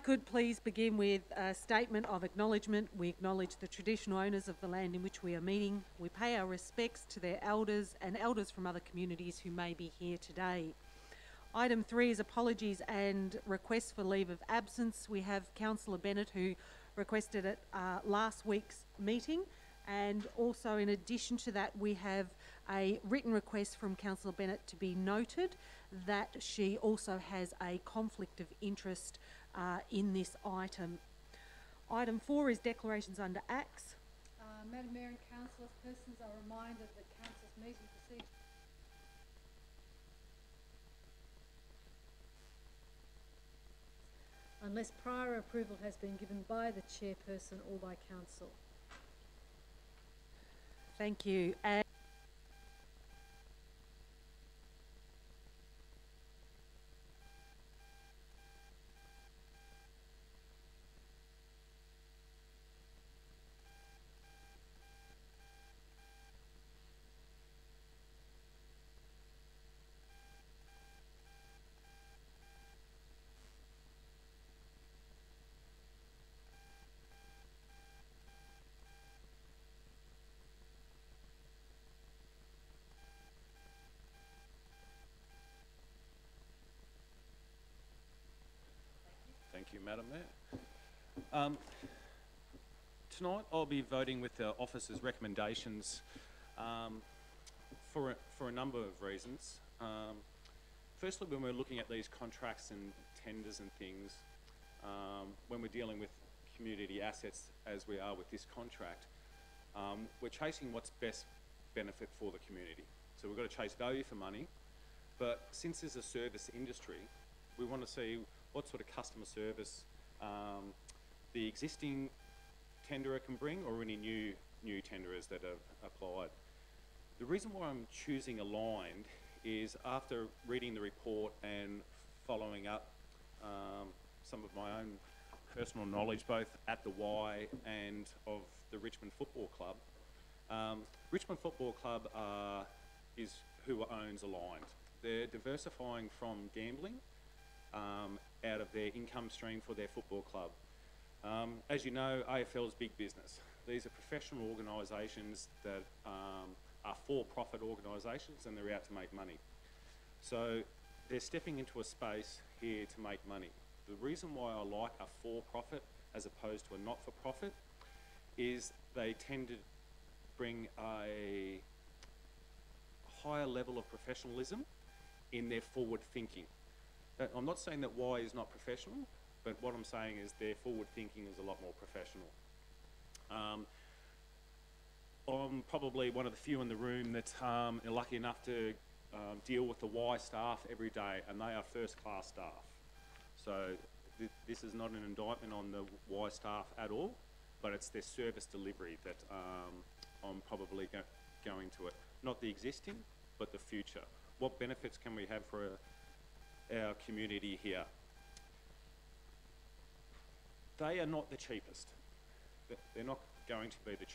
could please begin with a statement of acknowledgement. We acknowledge the traditional owners of the land in which we are meeting. We pay our respects to their elders and elders from other communities who may be here today. Item 3 is apologies and requests for leave of absence. We have Councillor Bennett, who requested it last week's meeting, and also in addition to that we have a written request from Councillor Bennett to be noted that she also has a conflict of interest in this item. Item 4 is declarations under Acts. Madam Mayor and councillors, persons are reminded that council's meeting procedure unless prior approval has been given by the chairperson or by council. Thank you. Thank you, Madam Mayor. Tonight I'll be voting with the officer's recommendations for a number of reasons. Firstly, when we're looking at these contracts and tenders and things, when we're dealing with community assets as we are with this contract, we're chasing what's best benefit for the community. So we've got to chase value for money, but since there's a service industry, we want to see what sort of customer service the existing tenderer can bring, or any new tenderers that have applied. The reason why I'm choosing aligned is after reading the report and following up some of my own personal knowledge, both at the Y and of the Richmond Football Club. Richmond Football Club is who owns Aligned. They're diversifying from gambling out of their income stream for their football club. As you know, AFL is big business. These are professional organisations that are for-profit organisations, and they're out to make money. So they're stepping into a space here to make money. The reason why I like a for-profit as opposed to a not-for-profit is they tend to bring a higher level of professionalism in their forward thinking. I'm not saying that Y is not professional, but what I'm saying is their forward thinking is a lot more professional. I'm probably one of the few in the room that are lucky enough to deal with the Y staff every day, and they are first-class staff. So this is not an indictment on the Y staff at all, but it's their service delivery that I'm probably going to it. Not the existing, but the future. What benefits can we have for our community here? They are not the cheapest. They're not going to be the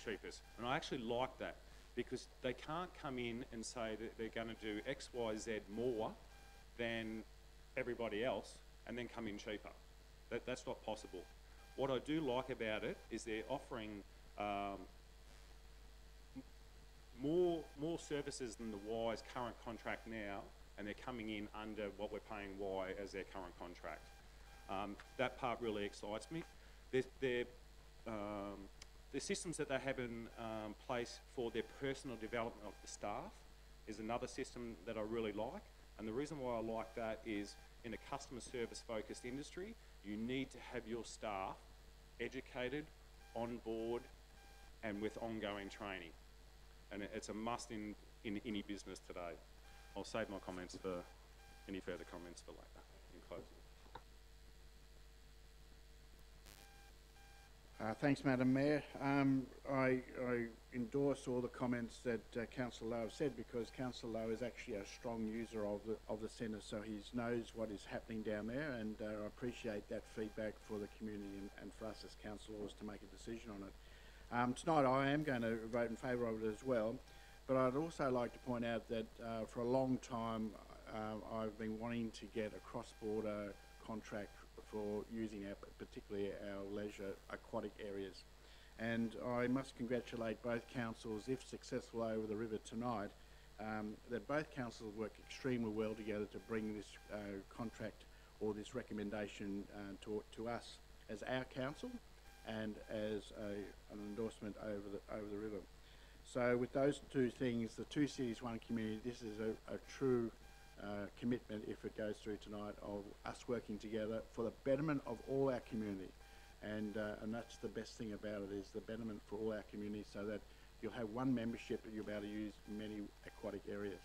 cheapest. And I actually like that, because they can't come in and say that they're going to do X, Y, Z more than everybody else and then come in cheaper. That's not possible. What I do like about it is they're offering more services than the Y's current contract now, and they're coming in under what we're paying Y as their current contract. That part really excites me. The systems that they have in place for their personal development of the staff is another system that I really like. And the reason why I like that is, in a customer service focused industry, you need to have your staff educated, on board, and with ongoing training. And it's a must in any business today. I'll save my comments for any further comments for later, in closing. Thanks, Madam Mayor. I endorse all the comments that Councillor Lowe said, because Councillor Lowe is actually a strong user of the centre, so he knows what is happening down there, and I appreciate that feedback for the community and for us as councillors to make a decision on it. Tonight I am going to vote in favour of it as well, but I'd also like to point out that for a long time I've been wanting to get a cross-border contract for using particularly our leisure aquatic areas. And I must congratulate both councils, if successful over the river tonight, that both councils work extremely well together to bring this contract or this recommendation to us as our council and as an endorsement over the river. So with those two things, the two cities, one community, this is a true commitment, if it goes through tonight, of us working together for the betterment of all our community. And that's the best thing about it, is the betterment for all our communities, so that you'll have one membership and you'll be able to use many aquatic areas.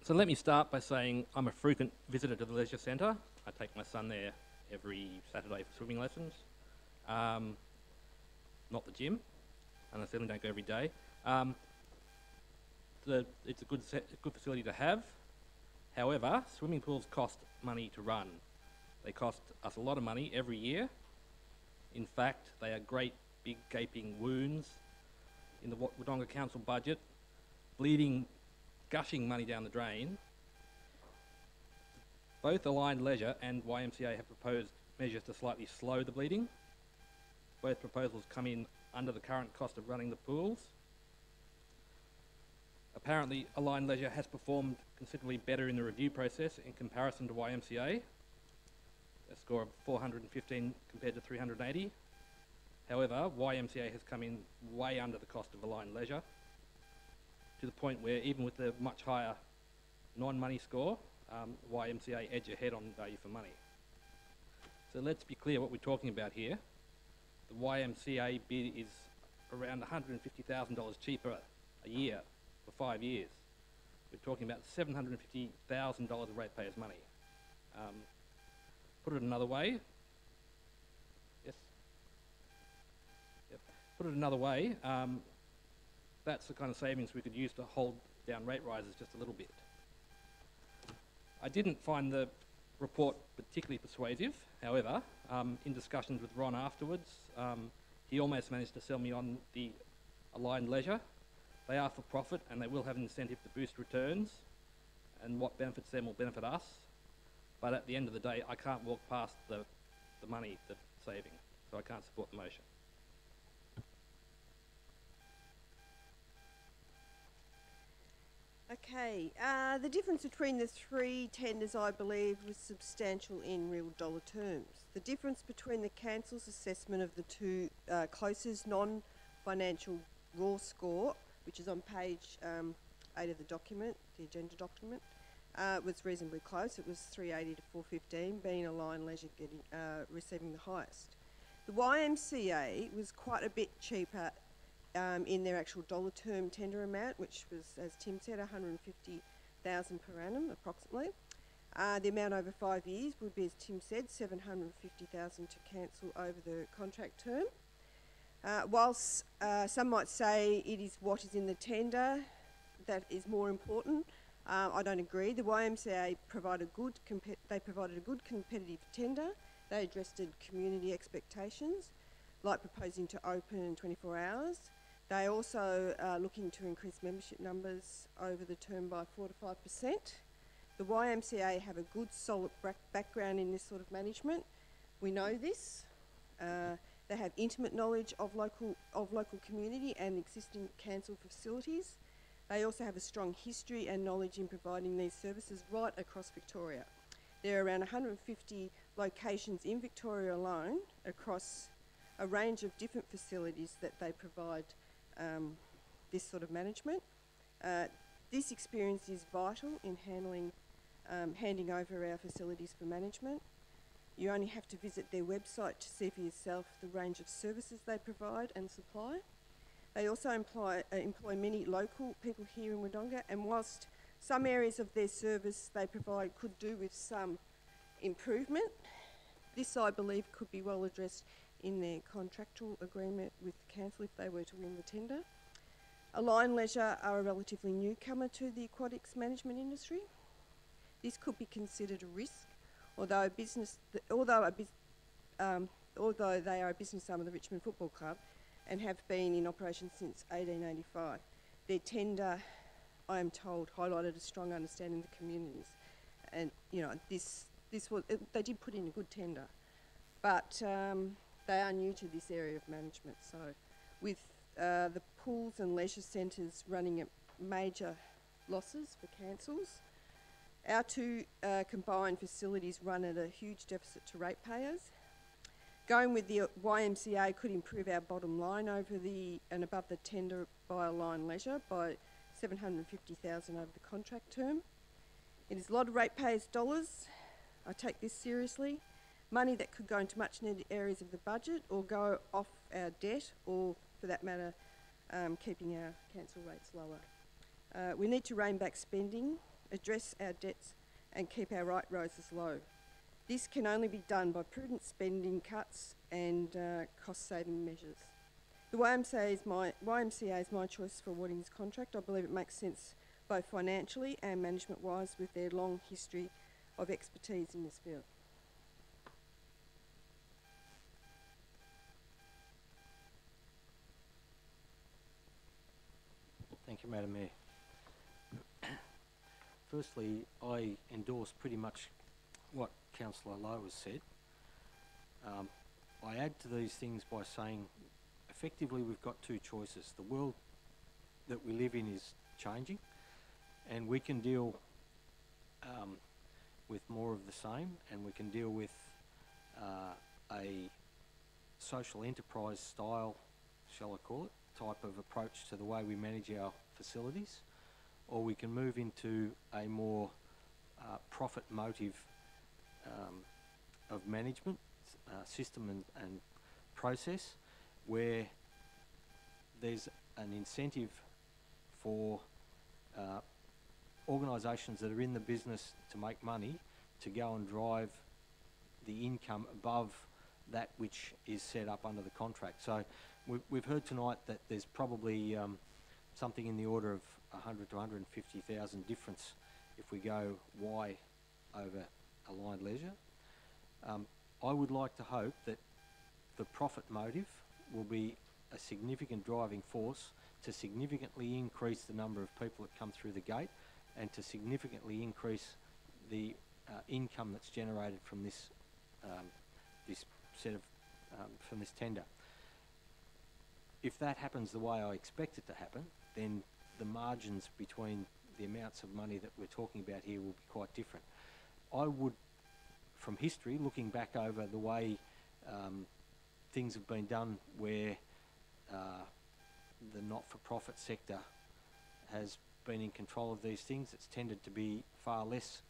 So let me start by saying I'm a frequent visitor to the leisure centre. I take my son there every Saturday for swimming lessons. Not the gym, and I certainly don't go every day. It's a good facility to have. However, swimming pools cost money to run. They cost us a lot of money every year. In fact, they are great big gaping wounds in the Wodonga Council budget, gushing money down the drain. Both Aligned Leisure and YMCA have proposed measures to slightly slow the bleeding. Both proposals come in under the current cost of running the pools. Apparently, Aligned Leisure has performed considerably better in the review process in comparison to YMCA, a score of 415 compared to 380. However, YMCA has come in way under the cost of Aligned Leisure, to the point where even with the much higher non-money score, YMCA edge ahead on value for money. So let's be clear what we're talking about here. The YMCA bid is around $150,000 cheaper a year for 5 years. We're talking about $750,000 of ratepayers' money. Put it another way. Yes. Yep. Put it another way. That's the kind of savings we could use to hold down rate rises just a little bit. I didn't find the report particularly persuasive. However, in discussions with Ron afterwards, he almost managed to sell me on the Aligned Leisure. They are for profit and they will have an incentive to boost returns, and what benefits them will benefit us. But at the end of the day, I can't walk past the money, the saving, so I can't support the motion. Okay, the difference between the three tenders, I believe, was substantial in real dollar terms. The difference between the council's assessment of the two closest non-financial raw score, which is on page 8 of the document, the agenda document, was reasonably close. It was 380 to 415, being Aligned Leisure receiving the highest. The YMCA was quite a bit cheaper in their actual dollar term tender amount, which was, as Tim said, $150,000 per annum approximately. The amount over 5 years would be, as Tim said, $750,000 to cancel over the contract term. Whilst some might say it is what is in the tender that is more important, I don't agree. The YMCA provided a good competitive tender. They addressed community expectations, like proposing to open in 24 hours. They also are looking to increase membership numbers over the term by 4 to 5%. The YMCA have a good, solid background in this sort of management. We know this. They have intimate knowledge of local community and existing council facilities. They also have a strong history and knowledge in providing these services right across Victoria. There are around 150 locations in Victoria alone across a range of different facilities that they provide this sort of management. This experience is vital in handing over our facilities for management. You only have to visit their website to see for yourself the range of services they provide and supply. They also employ many local people here in Wodonga, and whilst some areas of their service they provide could do with some improvement, this I believe could be well addressed in their contractual agreement with the council if they were to win the tender. Aligned Leisure are a relatively newcomer to the aquatics management industry. This could be considered a risk, although they are a business arm of the Richmond Football Club and have been in operation since 1885. Their tender I am told, highlighted a strong understanding of the communities. And, you know, they did put in a good tender, but they are new to this area of management. So with the pools and leisure centres running at major losses for councils, our two combined facilities run at a huge deficit to ratepayers. Going with the YMCA could improve our bottom line over and above the tender by Align Leisure by $750,000 over the contract term. It is a lot of ratepayers' dollars. I take this seriously. Money that could go into much needed areas of the budget or go off our debt, or for that matter, keeping our council rates lower. We need to rein back spending, address our debts and keep our right rises low. This can only be done by prudent spending cuts and cost-saving measures. The YMCA is my choice for awarding this contract. I believe it makes sense both financially and management-wise with their long history of expertise in this field. Thank you, Madam Mayor. Firstly, I endorse pretty much what Councillor Lowe has said. I add to these things by saying, effectively, we've got two choices. The world that we live in is changing, and we can deal with more of the same, and we can deal with a social enterprise style, shall I call it, type of approach to the way we manage our facilities, or we can move into a more profit motive of management system and process, where there's an incentive for organisations that are in the business to make money to go and drive the income above that which is set up under the contract. So we've heard tonight that there's probably something in the order of 100 to 150,000 difference if we go Y over Aligned Leisure. I would like to hope that the profit motive will be a significant driving force to significantly increase the number of people that come through the gate and to significantly increase the income that's generated from this from this tender. If that happens the way I expect it to happen, then the margins between the amounts of money that we're talking about here will be quite different. I would, from history, looking back over the way things have been done where the not-for-profit sector has been in control of these things, it's tended to be far less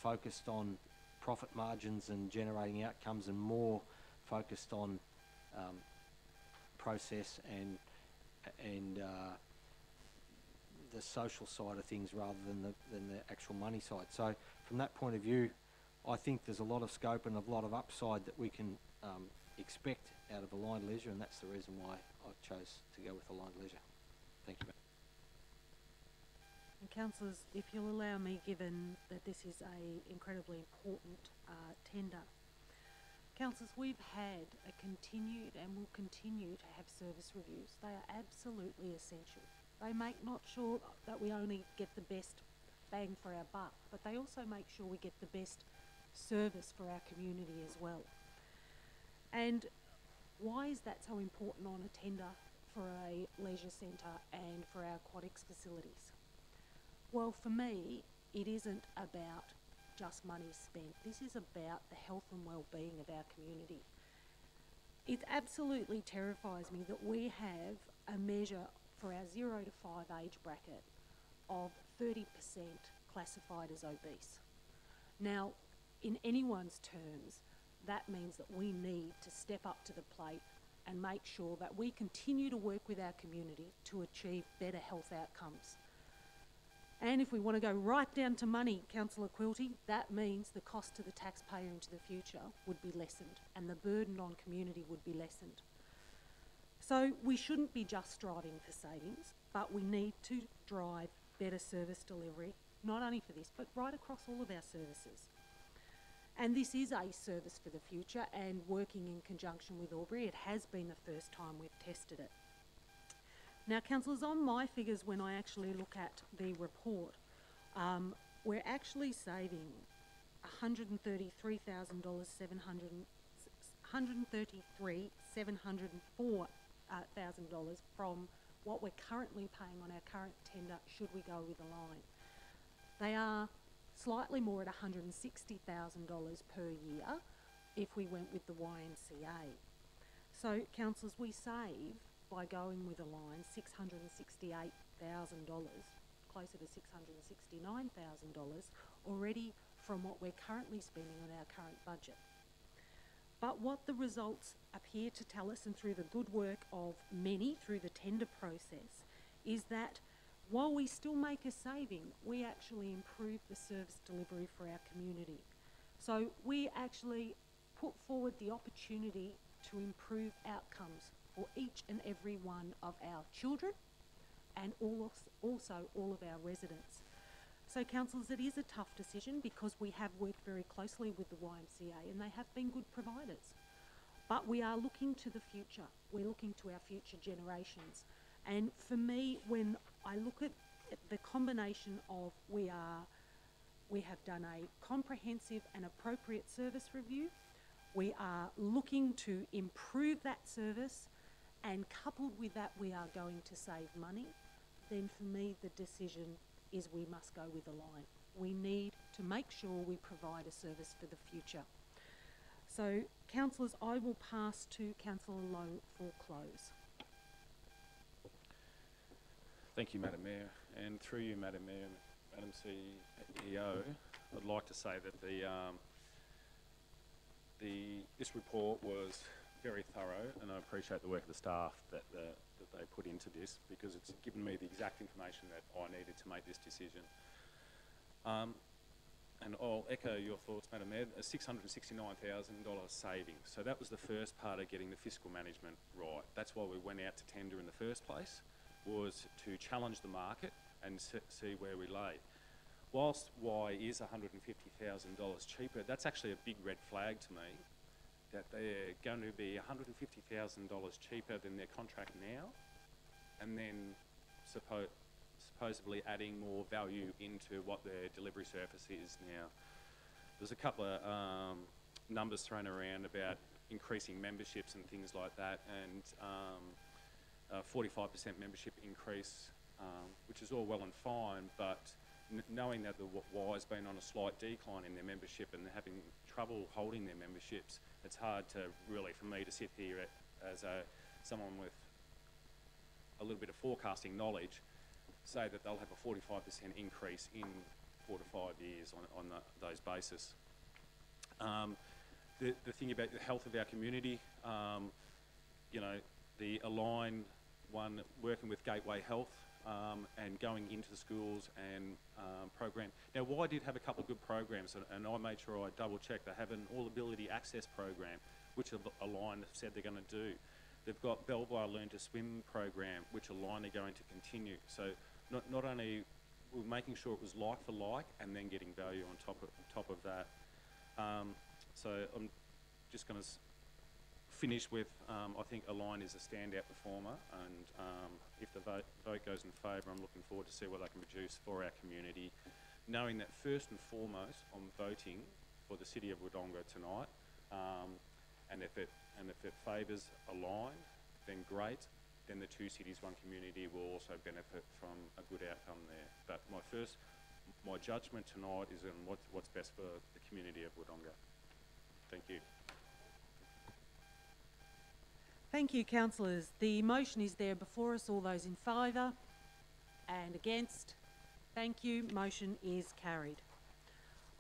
focused on profit margins and generating outcomes and more focused on process and the social side of things rather than the actual money side. So from that point of view, I think there's a lot of scope and a lot of upside that we can expect out of Aligned Leisure, and that's the reason why I chose to go with Aligned Leisure. Thank you. And councillors, if you'll allow me, given that this is a incredibly important tender, councillors, we've had a continued and will continue to have service reviews. They are absolutely essential. They make not sure that we only get the best bang for our buck, but they also make sure we get the best service for our community as well. And why is that so important on a tender for a leisure centre and for our aquatics facilities? Well, for me, it isn't about just money spent. This is about the health and well-being of our community. It absolutely terrifies me that we have a measure for our 0 to 5 age bracket of 30% classified as obese. Now, in anyone's terms, that means that we need to step up to the plate and make sure that we continue to work with our community to achieve better health outcomes. And if we want to go right down to money, Councillor Quilty, that means the cost to the taxpayer into the future would be lessened and the burden on community would be lessened. So we shouldn't be just striving for savings, but we need to drive better service delivery, not only for this, but right across all of our services. And this is a service for the future, and working in conjunction with Albury, it has been the first time we've tested it. Now, councillors, on my figures, when I actually look at the report, we're actually saving $704,000 from what we're currently paying on our current tender should we go with a line. They are slightly more at $160,000 per year if we went with the YMCA. So, councillors, we save, by going with a line, $668,000, closer to $669,000 already from what we're currently spending on our current budget. But what the results appear to tell us, and through the good work of many through the tender process, is that while we still make a saving, we actually improve the service delivery for our community. So we actually put forward the opportunity to improve outcomes for each and every one of our children and also all of our residents. So, councillors, it is a tough decision because we have worked very closely with the YMCA and they have been good providers. But we are looking to the future. We're looking to our future generations. And for me, when I look at the combination of we have done a comprehensive and appropriate service review, we are looking to improve that service, and coupled with that we are going to save money, then for me the decision is we must go with a line. We need to make sure we provide a service for the future. So, councillors, I will pass to Councillor Lowe for close. Thank you, Madam Mayor. And through you, Madam Mayor, Madam CEO, I'd like to say that this report was very thorough, and I appreciate the work of the staff that they put into this, because it's given me the exact information that I needed to make this decision. And I'll echo your thoughts, Madam Mayor, a $669,000 saving. So that was the first part of getting the fiscal management right. That's why we went out to tender in the first place, was to challenge the market and see where we lay. Whilst Y is $150,000 cheaper, that's actually a big red flag to me, that they're going to be $150,000 cheaper than their contract now, and then supposedly adding more value into what their delivery surface is now. There's a couple of numbers thrown around about increasing memberships and things like that, and 45% membership increase, which is all well and fine, but knowing that the Y's been on a slight decline in their membership and having trouble holding their memberships, it's hard to really, for me, to sit here as someone with a little bit of forecasting knowledge, say that they'll have a 45% increase in 4 to 5 years on those basis. The thing about the health of our community, you know, the Align one, working with Gateway Health, and going into the schools and program. Now, Y did have a couple of good programs, and I made sure I double checked. They have an all ability access program, which Align have said they're going to do. They've got Belvoir Learn to Swim program, which Align are going to continue. So not only we're making sure it was like for like, and then getting value on top of that. So I'm just going to finish with, I think Align is a standout performer, and if the vote goes in favour, I'm looking forward to see what they can produce for our community, knowing that first and foremost I'm voting for the City of Wodonga tonight, and if it favours Align, then great. Then the two cities, one community will also benefit from a good outcome there. But my judgment tonight is on what's best for the community of Wodonga. Thank you. Thank you, councillors. The motion is there before us. All those in favour and against? Thank you. Motion is carried.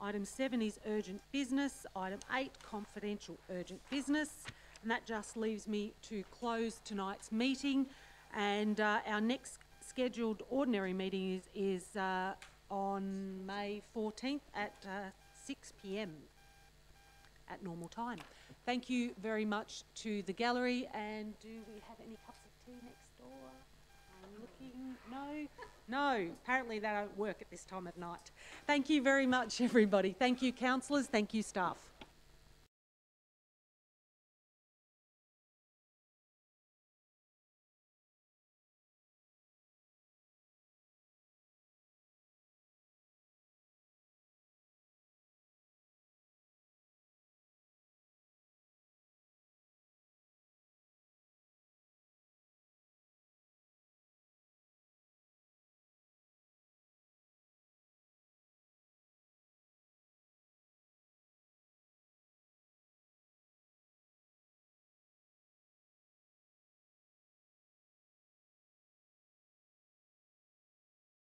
Item 7 is urgent business. Item 8, confidential urgent business. And that just leaves me to close tonight's meeting. And our next scheduled ordinary meeting is on May 14th at 6 p.m. at normal time. Thank you very much to the gallery. And do we have any cups of tea next door? I'm looking. No, apparently they don't work at this time of night. Thank you very much, everybody. Thank you, councillors. Thank you, staff.